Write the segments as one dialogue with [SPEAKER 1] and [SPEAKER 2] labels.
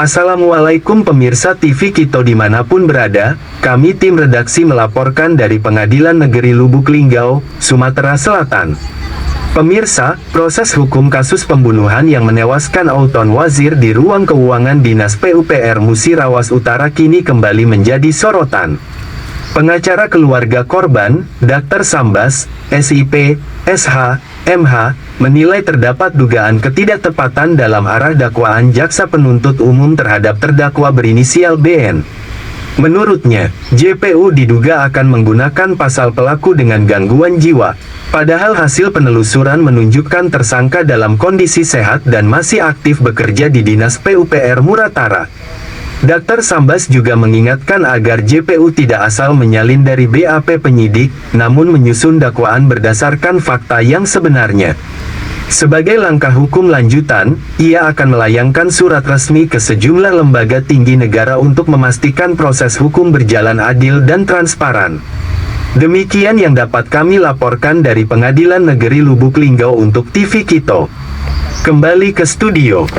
[SPEAKER 1] Assalamualaikum pemirsa TV Kito dimanapun berada, kami tim redaksi melaporkan dari Pengadilan Negeri Lubuk Linggau, Sumatera Selatan. Pemirsa, proses hukum kasus pembunuhan yang menewaskan Auton Wazir di ruang keuangan Dinas PUPR Musirawas Utara kini kembali menjadi sorotan. Pengacara keluarga korban, Dr. Sambas, SIP, SH, MH, menilai terdapat dugaan ketidaktepatan dalam arah dakwaan jaksa penuntut umum terhadap terdakwa berinisial BN. Menurutnya, JPU diduga akan menggunakan pasal pelaku dengan gangguan jiwa. Padahal hasil penelusuran menunjukkan tersangka dalam kondisi sehat dan masih aktif bekerja di Dinas PUPR Muratara. Dr. Sambas juga mengingatkan agar JPU tidak asal menyalin dari BAP penyidik, namun menyusun dakwaan berdasarkan fakta yang sebenarnya. Sebagai langkah hukum lanjutan, ia akan melayangkan surat resmi ke sejumlah lembaga tinggi negara untuk memastikan proses hukum berjalan adil dan transparan. Demikian yang dapat kami laporkan dari Pengadilan Negeri Lubuk Linggau untuk TV Kito. Kembali ke studio.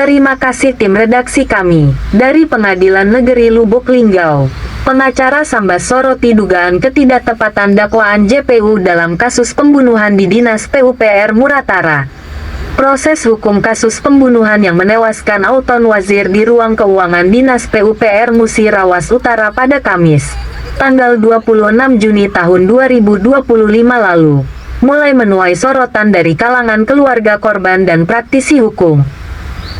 [SPEAKER 2] Terima kasih tim redaksi kami, dari Pengadilan Negeri Lubuk Linggau. Pengacara Sambas soroti dugaan ketidaktepatan dakwaan JPU dalam kasus pembunuhan di Dinas PUPR Muratara. Proses hukum kasus pembunuhan yang menewaskan Auton Wazir di ruang keuangan Dinas PUPR Musirawas Utara pada Kamis, tanggal 26 Juni tahun 2025 lalu, mulai menuai sorotan dari kalangan keluarga korban dan praktisi hukum.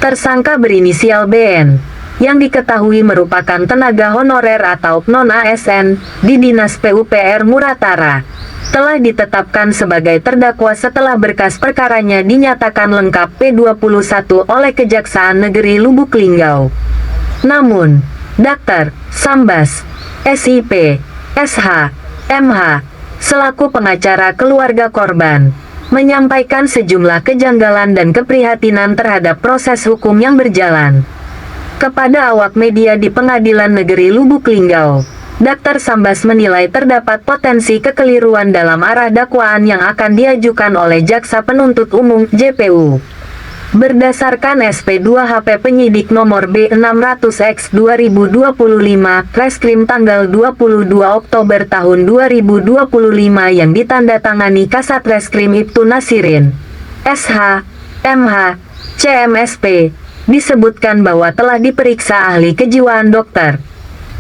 [SPEAKER 2] Tersangka berinisial BN, yang diketahui merupakan tenaga honorer atau non-ASN di Dinas PUPR Muratara, telah ditetapkan sebagai terdakwa setelah berkas perkaranya dinyatakan lengkap P21 oleh Kejaksaan Negeri Lubuk Linggau. Namun, Dr. Sambas, SIP, SH, MH, selaku pengacara keluarga korban, menyampaikan sejumlah kejanggalan dan keprihatinan terhadap proses hukum yang berjalan. Kepada awak media di Pengadilan Negeri Lubuk Linggau, Dr. Sambas menilai terdapat potensi kekeliruan dalam arah dakwaan yang akan diajukan oleh Jaksa Penuntut Umum (JPU). Berdasarkan SP2HP penyidik nomor B600X 2025, Reskrim tanggal 22 Oktober tahun 2025 yang ditandatangani Kasat Reskrim Ibtu Nasirin, SH, MH, CMSP, disebutkan bahwa telah diperiksa ahli kejiwaan Dr.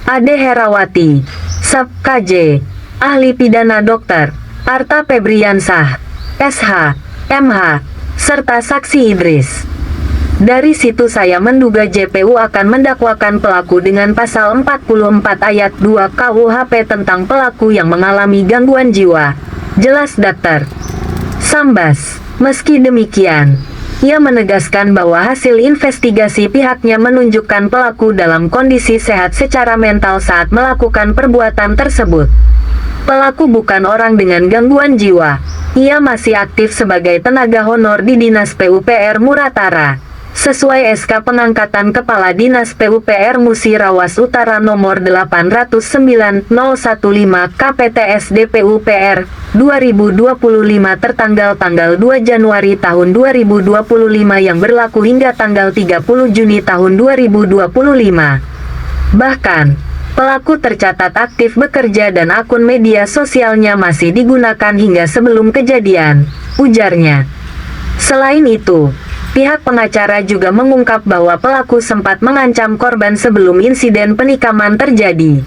[SPEAKER 2] Ade Herawati, Sep KJ, ahli pidana Dr. Arta Febriansah, SH, MH, serta saksi Idris. Dari situ saya menduga JPU akan mendakwakan pelaku dengan pasal 44 ayat 2 KUHP tentang pelaku yang mengalami gangguan jiwa. Jelas Dr. Sambas. Meski demikian, ia menegaskan bahwa hasil investigasi pihaknya menunjukkan pelaku dalam kondisi sehat secara mental saat melakukan perbuatan tersebut. Pelaku bukan orang dengan gangguan jiwa. Ia masih aktif sebagai tenaga honor di Dinas PUPR Muratara, sesuai SK Pengangkatan Kepala Dinas PUPR Musirawas Utara nomor 809/015 KPTSD PUPR 2025 tertanggal tanggal 2 Januari tahun 2025 yang berlaku hingga tanggal 30 Juni tahun 2025. Bahkan, pelaku tercatat aktif bekerja dan akun media sosialnya masih digunakan hingga sebelum kejadian, ujarnya. Selain itu, pihak pengacara juga mengungkap bahwa pelaku sempat mengancam korban sebelum insiden penikaman terjadi.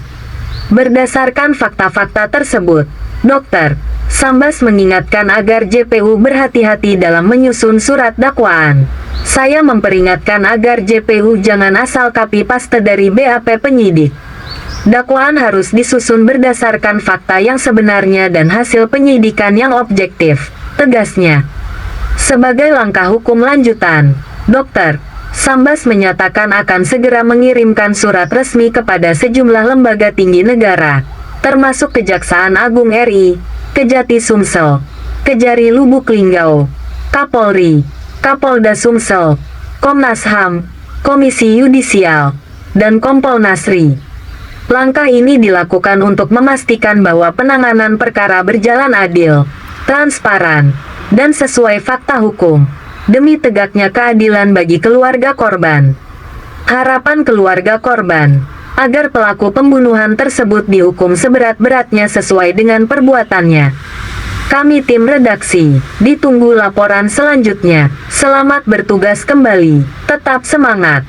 [SPEAKER 2] Berdasarkan fakta-fakta tersebut, Dr. Sambas mengingatkan agar JPU berhati-hati dalam menyusun surat dakwaan. Saya memperingatkan agar JPU jangan asal copy-paste dari BAP penyidik. Dakwaan harus disusun berdasarkan fakta yang sebenarnya dan hasil penyidikan yang objektif, tegasnya. Sebagai langkah hukum lanjutan, Dr. Sambas menyatakan akan segera mengirimkan surat resmi kepada sejumlah lembaga tinggi negara, termasuk Kejaksaan Agung RI, Kejati Sumsel, Kejari Lubuk Linggau, Kapolri, Kapolda Sumsel, Komnas HAM, Komisi Yudisial, dan Kompolnas RI. Langkah ini dilakukan untuk memastikan bahwa penanganan perkara berjalan adil, transparan, dan sesuai fakta hukum. demi tegaknya keadilan bagi keluarga korban. Harapan keluarga korban, agar pelaku pembunuhan tersebut dihukum seberat-beratnya sesuai dengan perbuatannya. Kami tim redaksi, ditunggu laporan selanjutnya. Selamat bertugas kembali, tetap semangat.